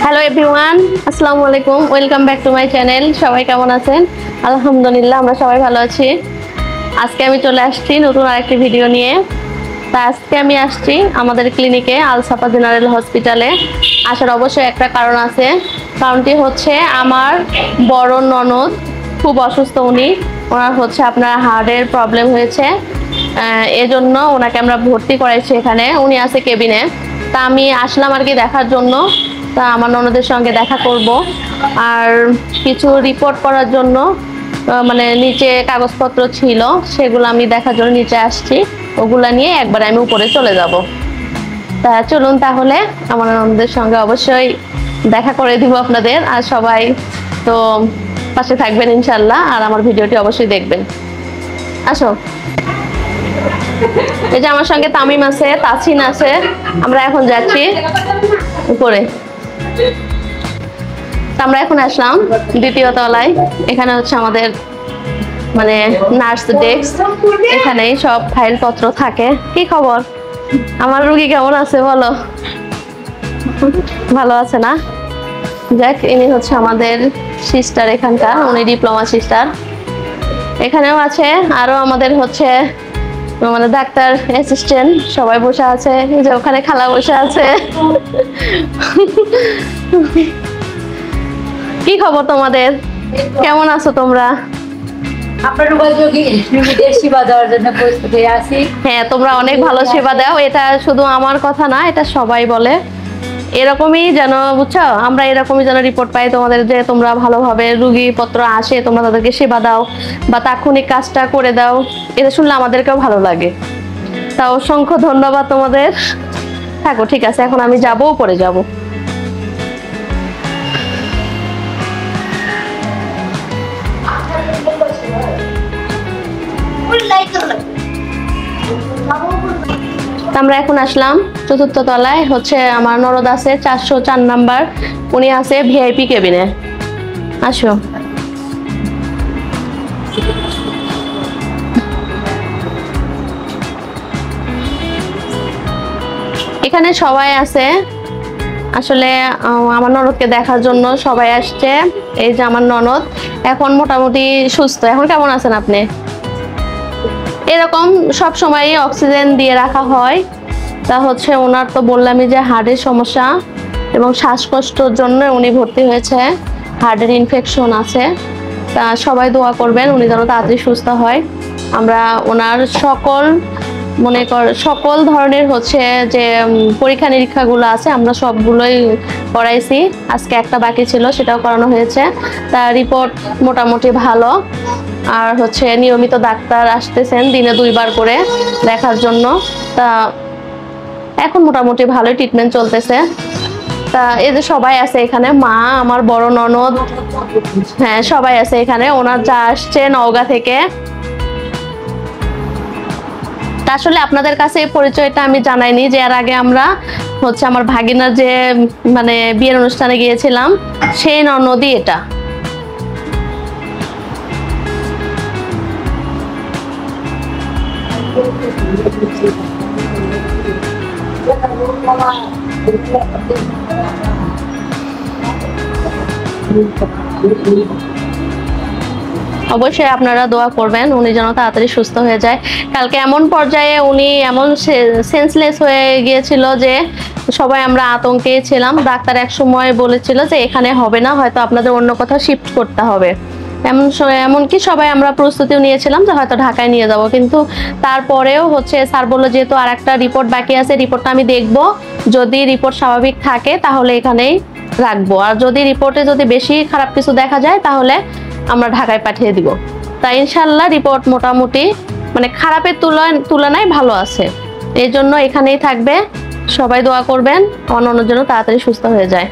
Hello everyone, আসসালামু আলাইকুম। Welcome back to my channel. সবাই কেমন আছেন? আলহামদুলিল্লাহ, আমরা সবাই ভালো আছি। আজকে আমি চলে আসছি নতুন আরেকটি ভিডিও নিয়ে। তা আজকে আমি আসছি আমাদের ক্লিনিকে, আল সাফা জেনারেল হসপিটালে। আসার অবশ্যই একটা কারণ আছে। কারণটি হচ্ছে আমার বড় ননদ খুব অসুস্থ। ওনার হচ্ছে আপনার হার্টের প্রবলেম হয়েছে, এজন্য ওনাকে আমরা ভর্তি করাইছি এখানে। উনি আছে কেবিনে। তা আমি আসলাম আর কি দেখার জন্য। তা আমার ননদের সঙ্গে দেখা করব আর কিছু রিপোর্ট করার জন্য, মানে নিচে কাগজপত্র ছিল সেগুলো আমি দেখার জন্য নিচে আসছি। ওগুলা নিয়ে একবার আমি উপরে চলে যাব। তা চলুন তাহলে আমার ননদের সঙ্গে অবশ্যই দেখা করে দিব আপনাদের। আর সবাই তো পাশে থাকবেন ইনশাল্লাহ, আর আমার ভিডিওটি অবশ্যই দেখবেন। আসো। এই যে আমার সঙ্গে তামিম আছে, তাসিন আছে। আমরা এখন যাচ্ছি উপরে। আমরা এখন আসলাম দ্বিতীয় তলায়। এখানে হচ্ছে আমাদের মানে নার্স ডেস্ক। এখানেই সব ফাইলপত্র থাকে। কি খবর? আমার রোগী কেমন আছে বলো? ভালো আছে না? যাক, ইনি হচ্ছে আমাদের সিস্টার এখানকার, উনি ডিপ্লোমা সিস্টার। এখানেও আছে আরো আমাদের হচ্ছে মানে ডাক্তার অ্যাসিস্ট্যান্ট সবাই বসে আছে। এই যে ওখানে খালা বসে আছে। কি খবর তোমাদের? কেমন আছো তোমরা? হ্যাঁ, তোমরা অনেক ভালো সেবা দাও। এটা শুধু আমার কথা না, এটা সবাই বলে। এরকমই যেন, বুঝছো, আমরা এরকমই যেন রিপোর্ট পাই তোমাদের, যে তোমরা ভালোভাবে রোগীপত্র আসে, তোমরা তাদেরকে সেবা দাও বা তাৎক্ষণিক কাজটা করে দাও। এটা শুনলে আমাদেরকেও ভালো লাগে। তা অসংখ্য ধন্যবাদ তোমাদের। থাকো, ঠিক আছে। এখন আমি যাবো, উপরে যাব। আমরা এখন আসলাম চতুর্থ তলায়। হচ্ছে আমার ননদ আছে 404 নাম্বার। উনি আছে ভিআইপি কেবিনে। আসো। এখানে সবাই আছে আসলে আমার ননদকে দেখার জন্য সবাই আসছে। এই যে আমার ননদ এখন মোটামুটি সুস্থ। এখন কেমন আছেন আপনি? এরকম সব সময় অক্সিজেন দিয়ে রাখা হয়। তা হচ্ছে ওনার তো বললামই যে হার্টের সমস্যা এবং শ্বাসকষ্টের জন্য উনি ভর্তি হয়েছে। হার্টের ইনফেকশন আছে। তা সবাই দোয়া করবেন উনি যেন তাড়াতাড়ি সুস্থ হয়। আমরা ওনার সকল ধরনের হচ্ছে যে পরীক্ষা নিরীক্ষাগুলো আছে আমরা সবগুলোই করাইছি। আজকে একটা বাকি ছিল, সেটাও করানো হয়েছে। তা রিপোর্ট মোটামুটি ভালো। আর হচ্ছে নিয়মিত ডাক্তার আসতেছেন দিনে 2 বার করে দেখার জন্য। তা এখন মোটামুটি ভালোই ট্রিটমেন্ট চলতেছে। তা এই যে সবাই আছে এখানে, মা, আমার বড় ননদ, হ্যাঁ সবাই আছে এখানে। ওনার যা আসছে নওগাঁ থেকে। তা আসলে আপনাদের কাছে এই পরিচয়টা আমি জানাইনি যে এর আগে আমরা হচ্ছে আমার ভাগিনার যে মানে বিয়ের অনুষ্ঠানে গিয়েছিলাম, সেই ননদই এটা। অবশ্যই আপনারা দোয়া করবেন উনি যেন তাড়াতাড়ি সুস্থ হয়ে যায়। কালকে এমন পর্যায়ে উনি এমন সেন্সলেস হয়ে গিয়েছিল যে সবাই আমরা আতঙ্কে ছিলাম। ডাক্তার এক সময় বলেছিল যে এখানে হবে না, হয়তো আপনাদের অন্য কোথাও শিফট করতে হবে। এমনকি সবাই আমরা প্রস্তুতিও নিয়েছিলাম যে হয়তো ঢাকায় নিয়ে যাব। কিন্তু তারপরেও হচ্ছে স্যার বললো যেহেতু আর একটা রিপোর্ট বাকি আছে, রিপোর্টটা আমি দেখব। যদি রিপোর্ট স্বাভাবিক থাকে তাহলে এখানেই রাখবো, আর যদি রিপোর্টে যদি বেশি খারাপ কিছু দেখা যায় তাহলে আমরা ঢাকায় পাঠিয়ে দিব। তাই ইনশাল্লাহ রিপোর্ট মোটামুটি মানে খারাপের তুলনায় ভালো আছে। এই জন্য এখানেই থাকবে। সবাই দোয়া করবেন আমার ননদের জন্য তাড়াতাড়ি সুস্থ হয়ে যায়।